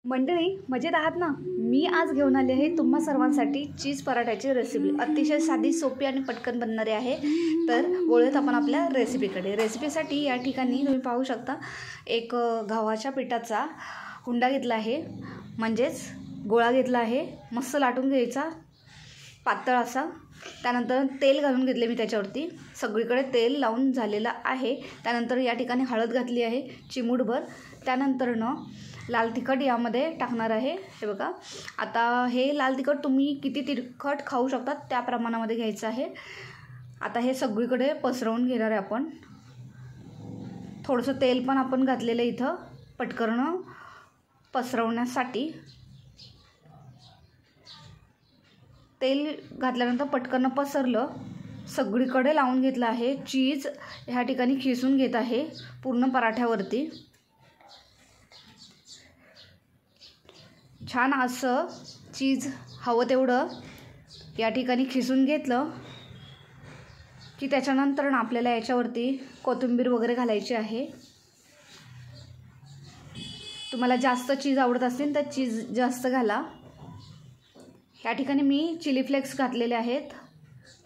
मंडळी मजेत आहात ना? मी आज घेऊन आले आहे तुम्हा सर्वांसाठी चीज पराठ्याची रेसिपी। अतिशय साधी, सोपी आणि पटकन बनणारी आहे। तर वळूयात आपण आपल्या रेसिपीकडे। रेसिपीसाठी या ठिकाणी तुम्ही पाहू शकता एक गव्हाच्या पिठाचा हुंडा घेतला आहे, म्हणजेच गोळा घेतला आहे। मस्त लाटून घ्यायचा पातळ असा। त्यानंतर तेल घालून घेतले मी त्याच्यावरती, सगळीकडे तेल लावून झालेला आहे। त्यानंतर या ठिकाणी हळद घातली आहे चिमूटभर। त्यानंतर लाल तिखट यामध्ये टाकणार आहे। हे बघा, आता हे लाल तिखट तुम्ही किती तिखट खाऊ शकता त्या प्रमाणामध्ये घ्यायचं आहे। आता हे सगळीकडे पसरवून घेणार आहे आपण। थोडंसं तेल पण आपण घातलेलं इथं पटकन पसरवण्यासाठी। तेल घातल्यानंतर पटकन पसरलं, सगळीकडे लावून घेतलं आहे। चीज ह्या ठिकाणी खिसून घेत आहे पूर्ण पराठ्यावरती। छान असं चीज हवं तेवढं या ठिकाणी खिसून घेतलं की त्याच्यानंतर आपल्याला याच्यावरती कोथिंबीर वगैरे घालायची आहे। तुम्हाला जास्त चीज आवडत असेल तर चीज जास्त घाला। या ठिकाणी मी चिली फ्लेक्स घातलेले आहेत,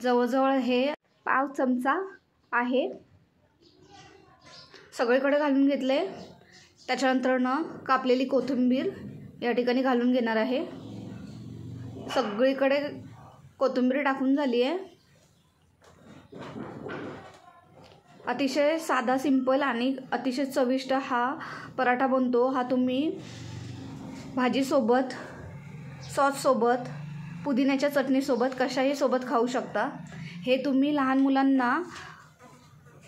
जवळजवळ हे पाव चमचा आहे। सगळीकडे घालून घेतले। त्याच्यानंतर कापलेली कोथिंबीर या ठिकाणी घालून घेणार आहे। सगळीकडे कोथिंबीर टाकून झाली आहे। अतिशय साधा, सिंपल आणि अतिशय चविष्ट हा पराठा बनतो। हा तुम्ही भाजीसोबत, सॉससोबत, पुदिन्याच्या चटणीसोबत, कशाही सोबत खाऊ शकता। हे तुम्ही लहान मुलांना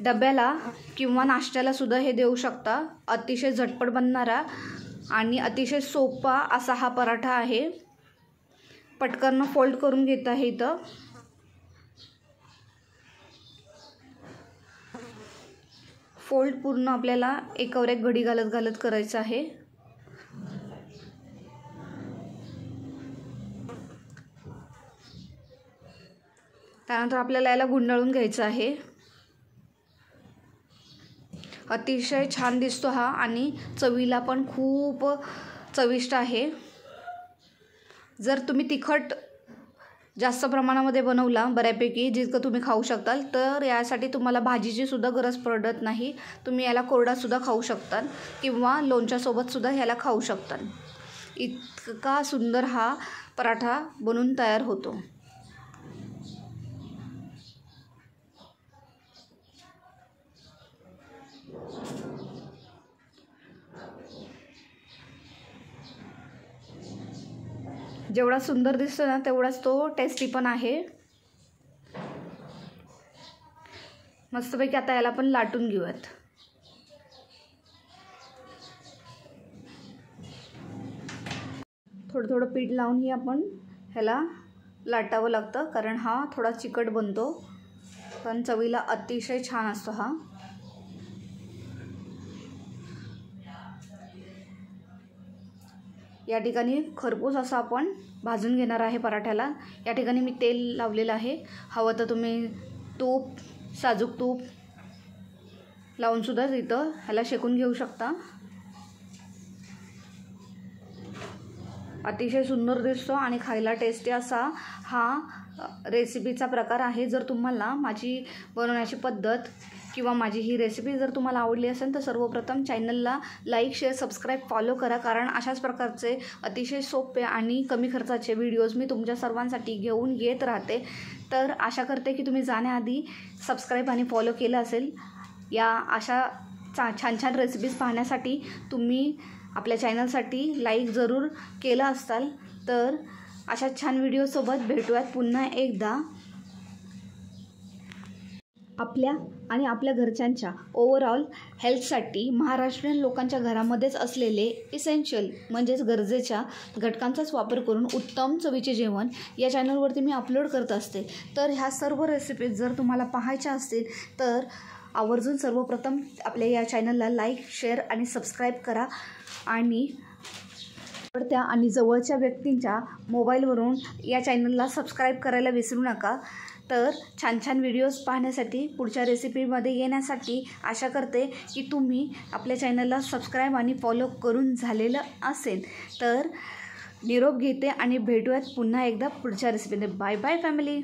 डब्याला किंवा नाश्त्याला सुद्धा हे देऊ शकता। अतिशय झटपट बनणारा आणि अतिशय सोपा असा हा पराठा आहे। पटकन फोल्ड करून घेत आहे इथं। फोल्ड पूर्ण आपल्याला एकावर एक घडी घालत घालत करायचं आहे। त्यानंतर आपल्याला याला गुंडाळून घ्यायचं आहे। अतिशय छान दिसतो हा आणि चवीला पण खूप चविष्ट आहे। जर तुम्ही तिखट जास्त प्रमाणामध्ये बनवला, बऱ्यापैकी जितकं तुम्ही खाऊ शकताल, तर यासाठी तुम्हाला भाजीची सुद्धा गरज पडत नाही। तुम्ही याला कोरडा सुद्धा खाऊ शकता किंवा लोणच्यासोबत सुद्धा ह्याला खाऊ शकता। इतका सुंदर हा पराठा बनून तयार होतो। जेवढा सुंदर दिसतो ना तेवढाच तो टेस्टी पण आहे। मस्तपैकी आता याला आपण लाटून घेऊयात। थोडं थोडं पीठ लावून आपण ह्याला लाटावं लागतं, कारण हा थोडा चिकट बनतो, पण चवीला अतिशय छान असतो हा। या ठिकाणी खरपूस असं आपण भाजून घेणार आहे पराठ्याला। या ठिकाणी मी तेल लावलेलं आहे। हवं तर तुम्ही तूप, साजूक तूप लावून सुद्धा इथं ह्याला शेकून घेऊ शकता। अतिशय सुंदर दिसतो आणि खायला टेस्टी असा हा रेसिपीचा प्रकार आहे। जर तुम्हाला माझी बनवण्याची पद्धत किंवा माझी ही रेसिपी जर तुम्हाला आवडली असेल तर सर्वप्रथम चॅनलला लाईक, शेअर, सबस्क्राईब, फॉलो करा, कारण अशाच प्रकारचे अतिशय सोपे आणि कमी खर्चाचे व्हिडिओज मी तुमच्या सर्वांसाठी घेऊन येत राहते। तर आशा करते की तुम्ही जाण्याआधी सबस्क्राईब आणि फॉलो केलं असेल। या अशा छान छान रेसिपीज पाहण्यासाठी तुम्ही आपल्या चॅनलसाठी लाईक जरूर केलं असाल। तर अशा छान व्हिडिओसोबत भेटूयात पुन्हा एकदा। आपल्या आणि आपल्या घरच्यांच्या ओव्हरऑल हेल्थसाठी महाराष्ट्रीयन लोकांच्या घरामध्येच असलेले इसेन्शियल म्हणजेच गरजेच्या घटकांचाच वापर करून उत्तम चवीचे जेवण या चॅनलवरती मी अपलोड करत असते। तर ह्या सर्व रेसिपीज जर तुम्हाला पाहायच्या असतील तर आवर्जून सर्वप्रथम आपल्या या चॅनलला लाईक, शेअर आणि सबस्क्राईब करा आणि आवडत्या आणि जवळच्या व्यक्तींच्या मोबाईलवरून या चॅनलला सबस्क्राईब करायला विसरू नका। तर छान छान व्हिडिओज पाहण्यासाठी पुढच्या रेसिपीमध्ये येण्यासाठी आशा करते की तुम्ही आपल्या चॅनलला सबस्क्राईब आणि फॉलो करून झालेलं असेल. तर निरोप घेते आणि भेटूयात पुन्हा एकदा पुढच्या रेसिपीने. Bye bye family.